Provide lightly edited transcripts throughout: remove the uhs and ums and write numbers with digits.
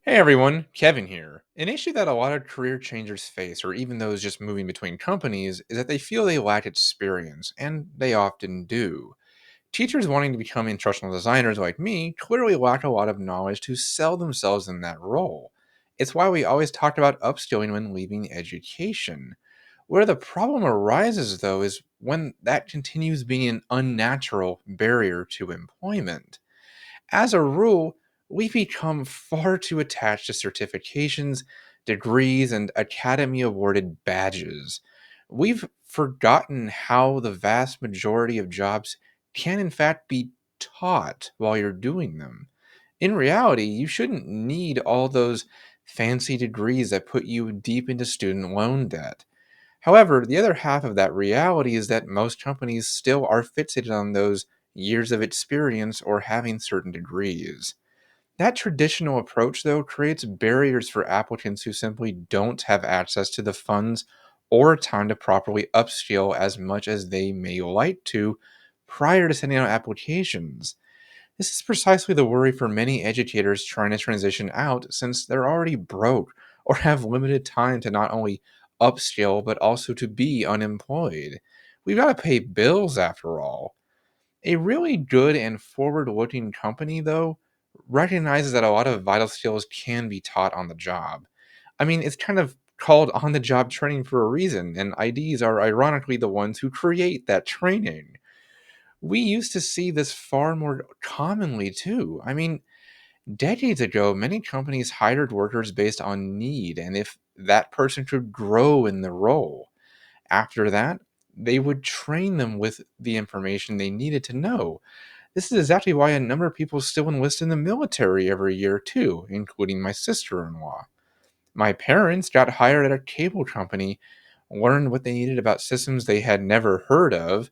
Hey everyone, Kevin here. An issue that a lot of career changers face, or even those just moving between companies, is that they feel they lack experience, and they often do. Teachers wanting to become instructional designers like me clearly lack a lot of knowledge to sell themselves in that role. It's why we always talked about upskilling when leaving education. Where the problem arises, though, is when that continues being an unnatural barrier to employment. As a rule, we become far too attached to certifications, degrees, and academy awarded badges. We've forgotten how the vast majority of jobs can, in fact, be taught while you're doing them. In reality, you shouldn't need all those fancy degrees that put you deep into student loan debt. However, the other half of that reality is that most companies still are fixated on those years of experience or having certain degrees. That traditional approach, though, creates barriers for applicants who simply don't have access to the funds or time to properly upskill as much as they may like to prior to sending out applications. This is precisely the worry for many educators trying to transition out since they're already broke or have limited time to not only upskill but also to be unemployed. We've got to pay bills after all. A really good and forward looking company, though, recognizes that a lot of vital skills can be taught on the job. I mean, it's kind of called on the job training for a reason, and IDs are ironically the ones who create that training. We used to see this far more commonly, too. I mean, decades ago, many companies hired workers based on need and if that person could grow in the role. After that, they would train them with the information they needed to know. This is exactly why a number of people still enlist in the military every year, too, including my sister in law. My parents got hired at a cable company, learned what they needed about systems they had never heard of,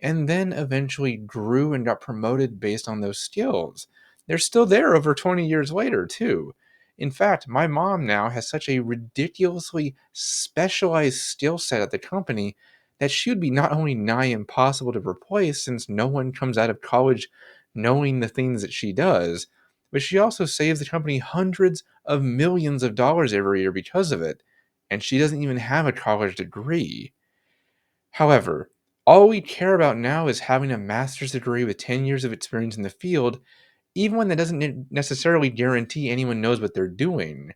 and then eventually grew and got promoted based on those skills. They're still there over 20 years later, too. In fact, my mom now has such a ridiculously specialized skill set at the company that she would be not only nigh impossible to replace since no one comes out of college knowing the things that she does, but she also saves the company hundreds of millions of dollars every year because of it, and she doesn't even have a college degree. However, all we care about now is having a master's degree with 10 years of experience in the field, even when that doesn't necessarily guarantee anyone knows what they're doing.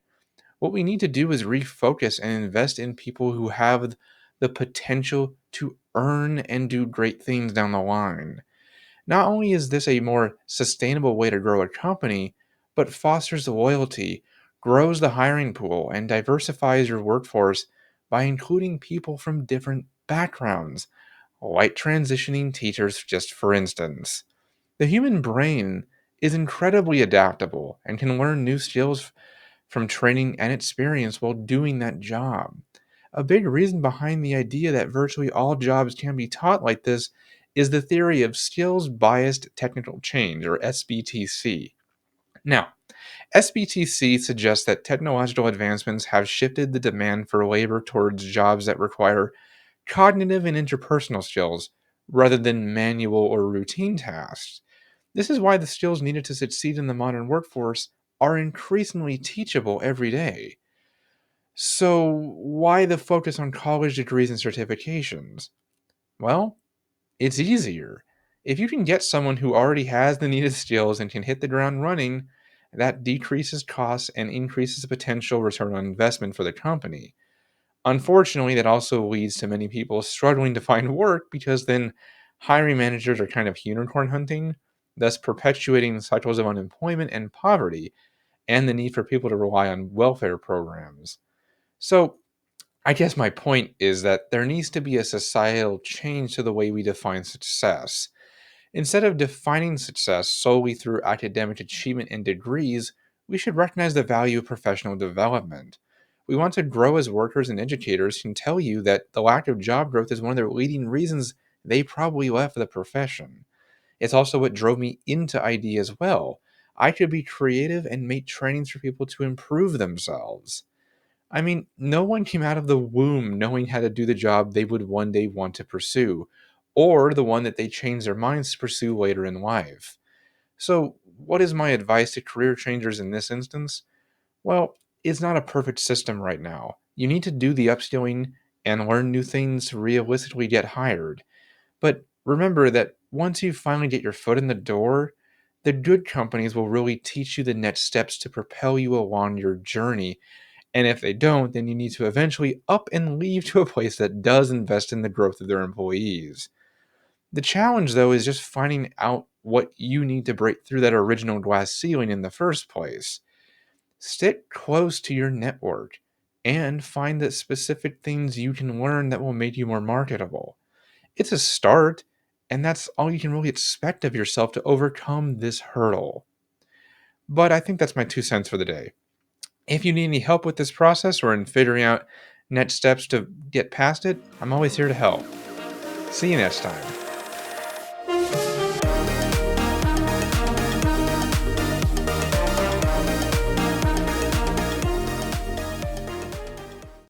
What we need to do is refocus and invest in people who have the potential to earn and do great things down the line. Not only is this a more sustainable way to grow a company, but fosters loyalty, grows the hiring pool, and diversifies your workforce by including people from different backgrounds, like transitioning teachers, just for instance. The human brain is incredibly adaptable and can learn new skills from training and experience while doing that job. A big reason behind the idea that virtually all jobs can be taught like this is the theory of skills biased technical change, or SBTC. Now, SBTC suggests that technological advancements have shifted the demand for labor towards jobs that require cognitive and interpersonal skills rather than manual or routine tasks. This is why the skills needed to succeed in the modern workforce are increasingly teachable every day. So, why the focus on college degrees and certifications? Well, it's easier. If you can get someone who already has the needed skills and can hit the ground running, that decreases costs and increases the potential return on investment for the company. Unfortunately, that also leads to many people struggling to find work because then hiring managers are kind of unicorn hunting, thus perpetuating cycles of unemployment and poverty and the need for people to rely on welfare programs. So, I guess my point is that there needs to be a societal change to the way we define success. Instead of defining success solely through academic achievement and degrees, we should recognize the value of professional development. We want to grow as workers, and educators can tell you that the lack of job growth is one of the leading reasons they probably left the profession. It's also what drove me into ID as well. I could be creative and make trainings for people to improve themselves. I mean, no one came out of the womb knowing how to do the job they would one day want to pursue, or the one that they change their minds to pursue later in life. So, what is my advice to career changers in this instance? Well, it's not a perfect system right now. You need to do the upskilling and learn new things to realistically get hired. But remember that once you finally get your foot in the door, the good companies will really teach you the next steps to propel you along your journey. And if they don't, then you need to eventually up and leave to a place that does invest in the growth of their employees. The challenge, though, is just finding out what you need to break through that original glass ceiling in the first place. Stick close to your network and find the specific things you can learn that will make you more marketable. It's a start, and that's all you can really expect of yourself to overcome this hurdle. But I think that's my 2 cents for the day. If you need any help with this process or in figuring out next steps to get past it, I'm always here to help. See you next time.